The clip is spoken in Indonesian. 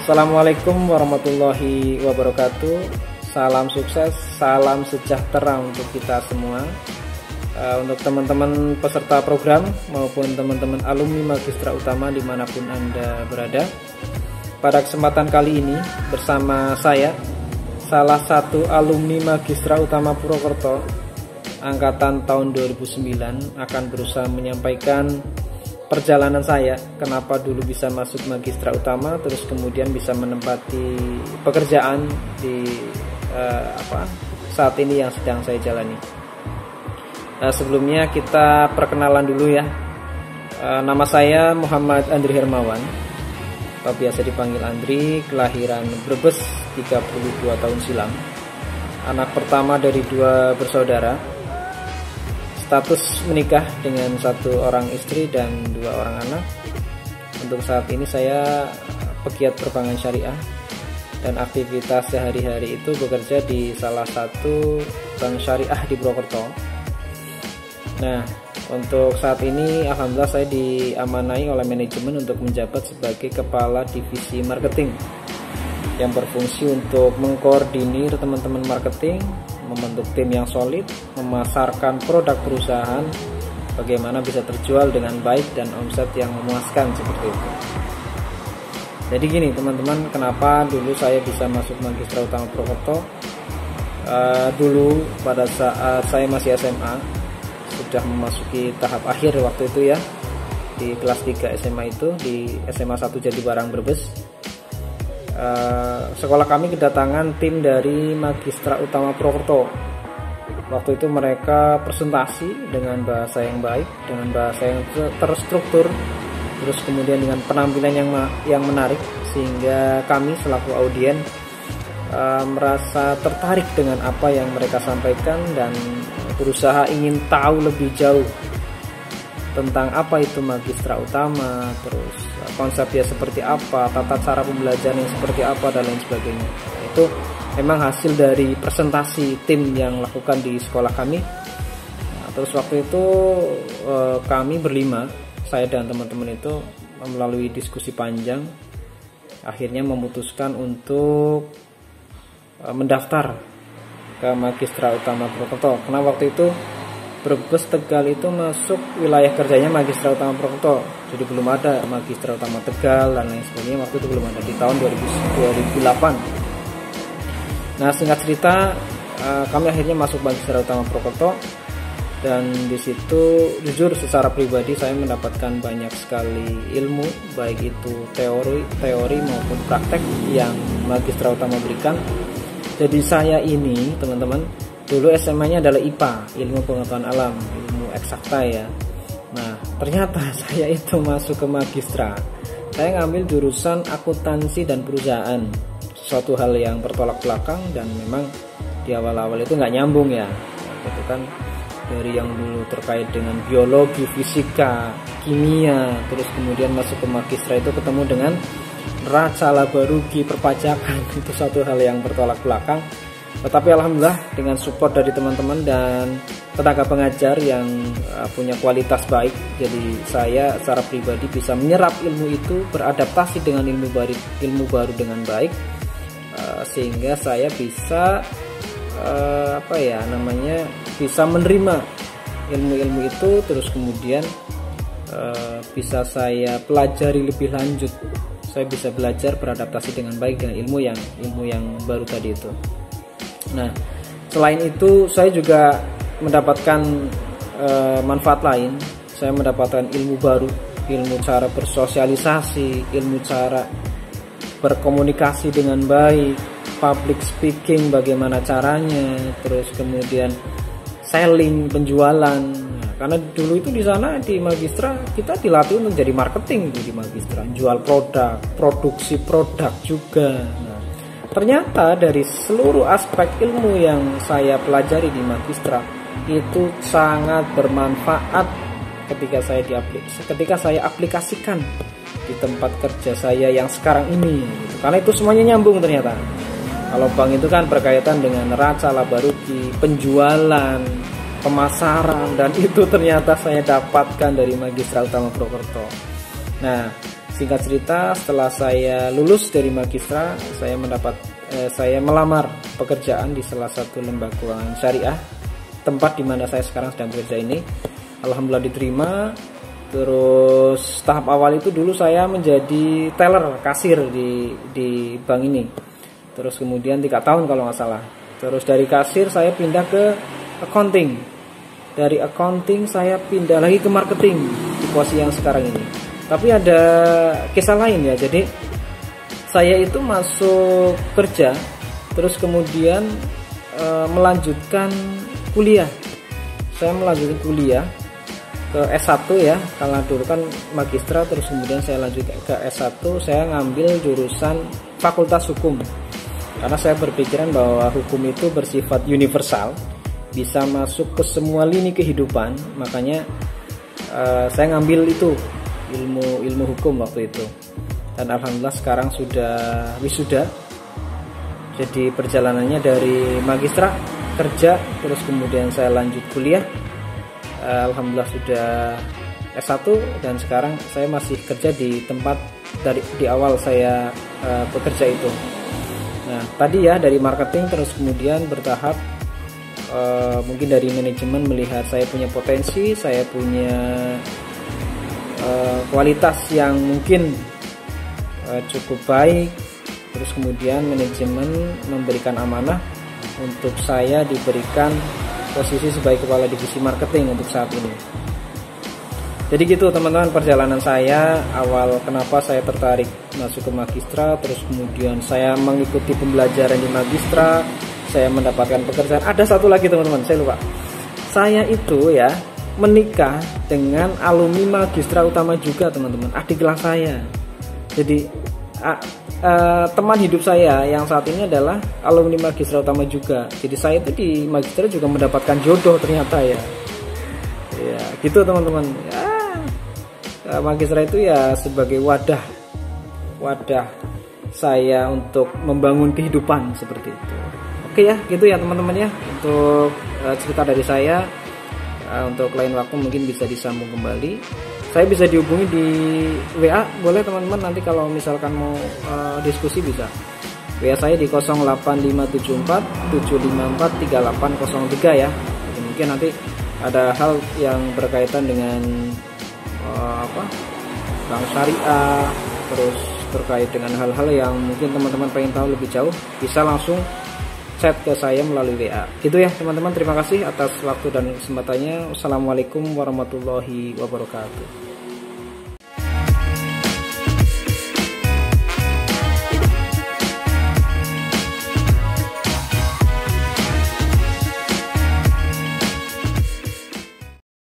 Assalamualaikum warahmatullahi wabarakatuh. Salam sukses, salam sejahtera untuk kita semua. Untuk teman-teman peserta program maupun teman-teman alumni Magistra Utama dimanapun Anda berada. Pada kesempatan kali ini bersama saya, salah satu alumni Magistra Utama Purwokerto angkatan tahun 2009, akan berusaha menyampaikan perjalanan saya, kenapa dulu bisa masuk Magistra Utama, terus kemudian bisa menempati pekerjaan di saat ini yang sedang saya jalani. Sebelumnya kita perkenalan dulu ya. Nama saya Muhammad Andri Hermawan, atau biasa dipanggil Andri, kelahiran Brebes 32 tahun silam. Anak pertama dari 2 bersaudara. Status menikah dengan 1 orang istri dan 2 orang anak. Untuk saat ini saya pegiat perbankan syariah dan aktivitas sehari-hari itu bekerja di salah satu bank syariah di Purwokerto. Nah, untuk saat ini alhamdulillah saya diamanai oleh manajemen untuk menjabat sebagai kepala divisi marketing yang berfungsi untuk mengkoordinir teman-teman marketing, membentuk tim yang solid, memasarkan produk perusahaan, bagaimana bisa terjual dengan baik dan omset yang memuaskan seperti itu. Jadi gini teman-teman, kenapa dulu saya bisa masuk Magistra Utama Purwokerto? Dulu pada saat saya masih SMA, sudah memasuki tahap akhir waktu itu ya, di kelas 3 SMA itu, di SMA 1 Jatibarang Brebes. Sekolah kami kedatangan tim dari Magistra Utama Purwokerto. Waktu itu mereka presentasi dengan bahasa yang baik, dengan bahasa yang terstruktur, terus kemudian dengan penampilan yang menarik, sehingga kami selaku audien merasa tertarik dengan apa yang mereka sampaikan dan berusaha ingin tahu lebih jauh tentang apa itu Magistra Utama, terus konsepnya seperti apa, tata cara pembelajarannya seperti apa, dan lain sebagainya. Itu memang hasil dari presentasi tim yang lakukan di sekolah kami. Nah, terus waktu itu kami berlima, saya dan teman-teman itu melalui diskusi panjang, akhirnya memutuskan untuk mendaftar ke Magistra Utama Purwokerto. Karena waktu itu Brebes Tegal itu masuk wilayah kerjanya Magistra Utama Purwokerto, jadi belum ada Magistra Utama Tegal dan lain sebagainya. Waktu itu belum ada, di tahun 2008. Nah, singkat cerita, kami akhirnya masuk Magistra Utama Purwokerto, dan di situ jujur secara pribadi saya mendapatkan banyak sekali ilmu, baik itu teori maupun praktek yang Magistra Utama berikan. Jadi saya ini teman-teman, dulu SMA-nya adalah IPA, ilmu pengetahuan alam, ilmu eksakta ya. Nah, ternyata saya itu masuk ke Magistra. Saya ngambil jurusan akuntansi dan perusahaan. Suatu hal yang bertolak belakang, dan memang di awal-awal itu nggak nyambung ya. Itu kan dari yang dulu terkait dengan biologi, fisika, kimia, terus kemudian masuk ke Magistra itu ketemu dengan neraca, laba rugi, perpajakan. Itu satu hal yang bertolak belakang. Tetapi alhamdulillah dengan support dari teman-teman dan tenaga pengajar yang punya kualitas baik, jadi saya secara pribadi bisa menyerap ilmu itu, beradaptasi dengan ilmu baru dengan baik, sehingga saya bisa bisa menerima ilmu-ilmu itu, terus kemudian bisa saya pelajari lebih lanjut. Saya bisa belajar beradaptasi dengan baik dengan ilmu yang baru tadi itu. Nah, selain itu saya juga mendapatkan manfaat lain. Saya mendapatkan ilmu baru, ilmu cara bersosialisasi, ilmu cara berkomunikasi dengan baik, public speaking bagaimana caranya, terus kemudian selling, penjualan. Nah, karena dulu itu di sana di Magistra kita dilatih untuk jadi marketing di Magistra, jual produk, produksi produk juga. Ternyata dari seluruh aspek ilmu yang saya pelajari di Magistra itu sangat bermanfaat ketika saya aplikasikan di tempat kerja saya yang sekarang ini, gitu. Karena itu semuanya nyambung ternyata. Kalau bank itu kan berkaitan dengan neraca, laba rugi, penjualan, pemasaran, dan itu ternyata saya dapatkan dari Magistra Utama Purwokerto. Nah, Singkat cerita, setelah saya lulus dari Magistra, saya melamar pekerjaan di salah satu lembaga keuangan syariah, tempat di mana saya sekarang sedang bekerja ini. Alhamdulillah diterima. Terus tahap awal itu dulu saya menjadi teller, kasir di bank ini. Terus kemudian 3 tahun kalau nggak salah. Terus dari kasir saya pindah ke accounting. Dari accounting saya pindah lagi ke marketing di posisi yang sekarang ini. Tapi ada kisah lain ya. Jadi saya itu masuk kerja, terus kemudian melanjutkan kuliah. Saya melanjutkan kuliah ke S1 ya, karena dulu kan Magistra, terus kemudian saya lanjut ke S1. Saya ngambil jurusan Fakultas Hukum, karena saya berpikiran bahwa hukum itu bersifat universal, bisa masuk ke semua lini kehidupan. Makanya saya ngambil itu, ilmu hukum waktu itu. Dan alhamdulillah sekarang sudah wisuda. Jadi perjalanannya dari Magistra, kerja, terus kemudian saya lanjut kuliah. Alhamdulillah sudah S1, dan sekarang saya masih kerja di tempat di awal saya bekerja itu. Nah, tadi ya dari marketing, terus kemudian bertahap mungkin dari manajemen melihat saya punya potensi, saya punya kualitas yang mungkin cukup baik. Terus kemudian manajemen memberikan amanah untuk saya diberikan posisi sebagai kepala divisi marketing untuk saat ini. Jadi gitu teman-teman perjalanan saya awal, kenapa saya tertarik masuk ke Magistra. Terus kemudian saya mengikuti pembelajaran di Magistra, saya mendapatkan pekerjaan. Ada satu lagi teman-teman, saya lupa. Saya itu ya menikah dengan alumni Magistra Utama juga teman-teman, adik kelas saya. Jadi teman hidup saya yang saat ini adalah alumni Magistra Utama juga. Jadi saya itu di Magistra juga mendapatkan jodoh ternyata ya. Ya gitu teman-teman. Ya, Magistra itu ya sebagai wadah saya untuk membangun kehidupan seperti itu. Oke ya, gitu ya teman-teman ya untuk cerita dari saya. Untuk lain waktu mungkin bisa disambung kembali. Saya bisa dihubungi di WA, boleh teman-teman, nanti kalau misalkan mau diskusi bisa. WA saya di 08574 754 3803 ya. Jadi mungkin nanti ada hal yang berkaitan dengan bank syariah, terus terkait dengan hal-hal yang mungkin teman-teman pengen tahu lebih jauh, bisa langsung chat ke saya melalui WA. Gitu ya teman-teman, terima kasih atas waktu dan kesempatannya. Wassalamualaikum warahmatullahi wabarakatuh.